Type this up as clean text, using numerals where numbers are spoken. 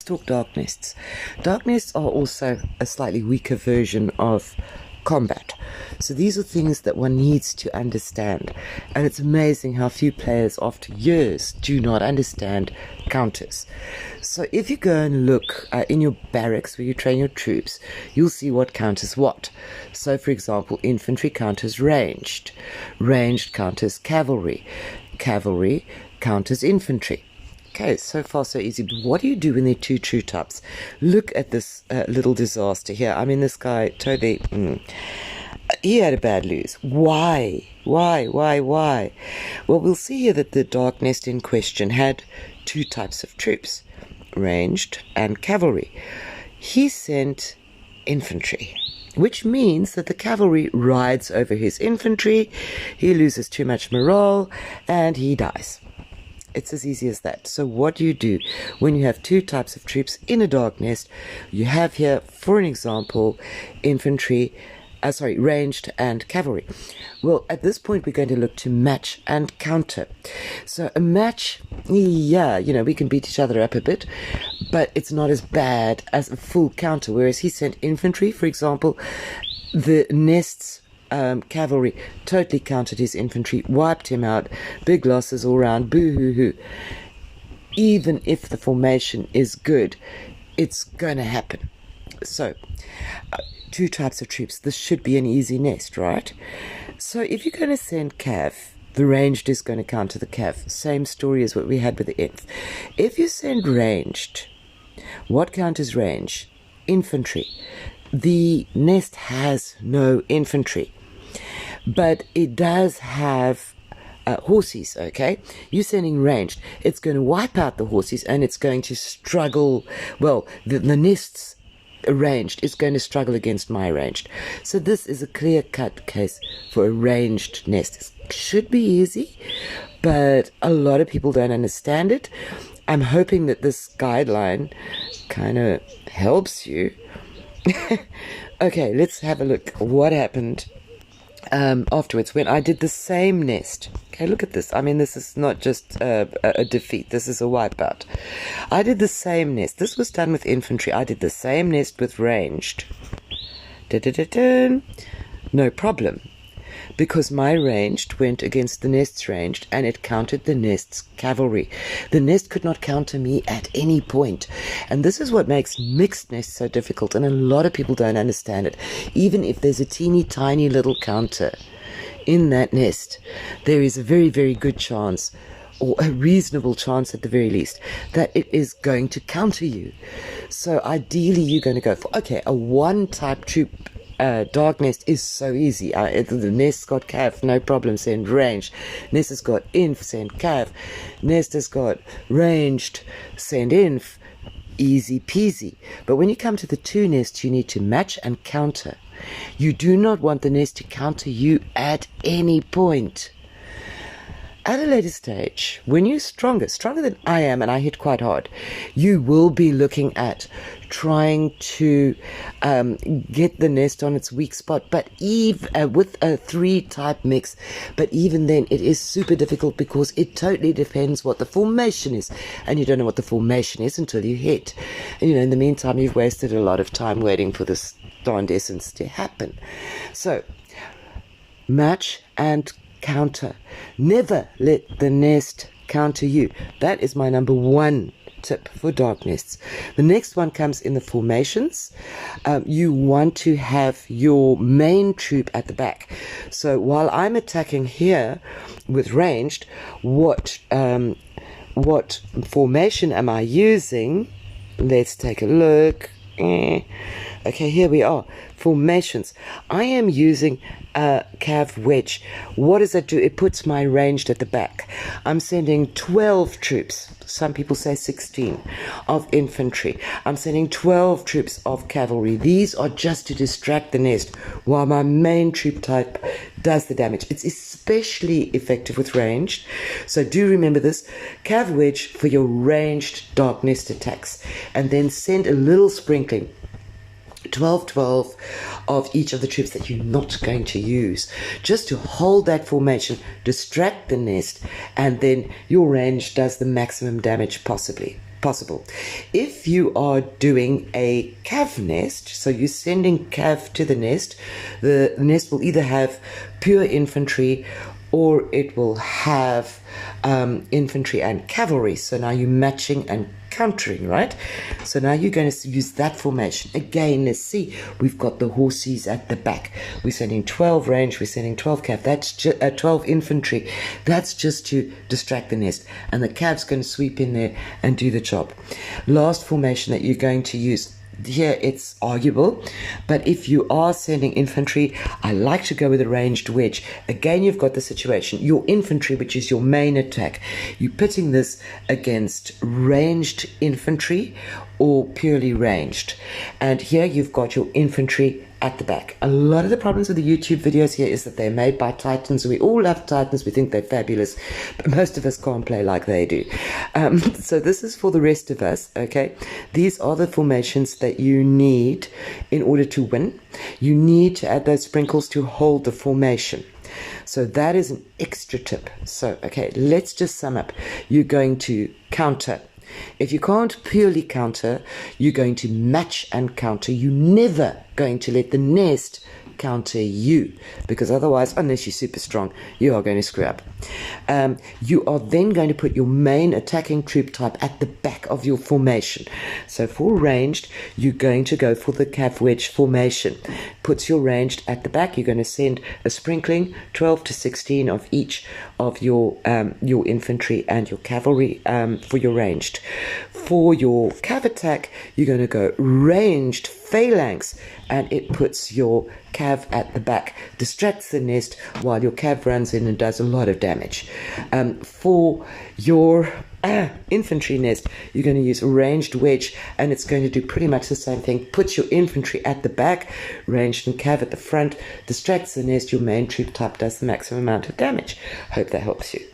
talk dark nests. Dark nests are also a slightly weaker version of combat. So these are things that one needs to understand. And it's amazing how few players after years do not understand counters. So if you go and look in your barracks where you train your troops, you'll see what counters what. So for example, infantry counters ranged. Ranged counters cavalry. Cavalry counters infantry. Okay, so far so easy. But what do you do when there are two true types? Look at this little disaster here. I mean, this guy totally... he had a bad lose. Why? Why? Well, we'll see here that the dark nest in question had two types of troops, ranged and cavalry. He sent infantry, which means that the cavalry rides over his infantry, he loses too much morale, and he dies. It's as easy as that. So what do you do when you have two types of troops in a dark nest? You have here, for an example, ranged and cavalry. Well, at this point, we're going to look to match and counter. So a match, yeah, we can beat each other up a bit, but it's not as bad as a full counter. Whereas he sent infantry, for example, the nest's cavalry totally countered his infantry, wiped him out, big losses all round, boo-hoo-hoo. Even if the formation is good, it's going to happen. So, two types of troops. This should be an easy nest, right? So if you're going to send cav, the ranged is going to counter the cav. Same story as what we had with the inf. If you send ranged, what counters range? Infantry. The nest has no infantry, but it does have horses, okay? You're sending ranged. It's going to wipe out the horses and it's going to struggle. Well, the nest's ranged is going to struggle against my ranged. So this is a clear-cut case for a ranged nest. It should be easy, but a lot of people don't understand it. I'm hoping that this guideline kind of helps you. Okay, let's have a look what happened afterwards when I did the same nest. Okay, look at this. I mean, this is not just a defeat. This is a wipeout. I did the same nest. This was done with infantry. I did the same nest with ranged. No problem. Because my ranged went against the nest's ranged and it countered the nest's cavalry. The nest could not counter me at any point. And this is what makes mixed nests so difficult, and a lot of people don't understand it. Even if there's a teeny tiny little counter in that nest, there is a very, very good chance, or a reasonable chance at the very least, that it is going to counter you. So ideally you're going to go for, okay, a one-type troop dark nest is so easy. The nest's got cav, no problem, send ranged. Nest has got inf, send cav. Nest has got ranged, send inf. Easy peasy. But when you come to the two nests, you need to match and counter. You do not want the nest to counter you at any point. At a later stage, when you're stronger than I am, and I hit quite hard, you will be looking at trying to get the nest on its weak spot, but with a 3-type mix. But even then, it is super difficult because it totally depends what the formation is, and you don't know what the formation is until you hit. And in the meantime, you've wasted a lot of time waiting for this darned essence to happen. So, match and counter. Never let the nest counter you. That is my number one tip for dark nests. The next one comes in the formations. You want to have your main troop at the back. So while I'm attacking here with ranged, what formation am I using? Let's take a look. Okay, here we are. Formations. I am using a cav wedge. What does that do? It puts my ranged at the back. I'm sending 12 troops. Some people say 16 of infantry. I'm sending 12 troops of cavalry. These are just to distract the nest while my main troop type does the damage. It's especially effective with ranged. So do remember this. Cav wedge for your ranged dark nest attacks. And then send a little sprinkling 12 of each of the troops that you're not going to use, just to hold that formation, distract the nest, and then your range does the maximum damage possibly. possible. If you are doing a cav nest, so you're sending cav to the nest will either have pure infantry or it will have infantry and cavalry. So now you're matching and countering, right? So now you're going to use that formation. Again, let's see, we've got the horses at the back. We're sending 12 range, we're sending 12 cav, that's 12 infantry. That's just to distract the nest. And the cav's going to sweep in there and do the job. Last formation that you're going to use. Here it's arguable, but if you are sending infantry, I like to go with a ranged wedge. Again, you've got the situation, your infantry, which is your main attack, you're pitting this against ranged infantry or purely ranged, and here you've got your infantry at the back. A lot of the problems with the YouTube videos here is that they're made by Titans. We all love Titans, we think they're fabulous, but most of us can't play like they do. So this is for the rest of us, okay? These are the formations that you need in order to win. You need to add those sprinkles to hold the formation. So that is an extra tip. So, okay, let's just sum up. You're going to counter. If you can't purely counter, you're going to match and counter. You're never going to let the nest counter you, because otherwise, unless you're super strong, you are going to screw up. You are then going to put your main attacking troop type at the back of your formation. So for ranged, you're going to go for the cav wedge formation. Puts your ranged at the back. You're going to send a sprinkling, 12 to 16 of each of your infantry and your cavalry for your ranged. For your cav attack, you're going to go ranged phalanx, and it puts your cav at the back, distracts the nest while your cav runs in and does a lot of damage. For your infantry nest, you're going to use a ranged wedge, and it's going to do pretty much the same thing. Puts your infantry at the back, ranged and cav at the front, distracts the nest. Your main troop type does the maximum amount of damage. Hope that helps you.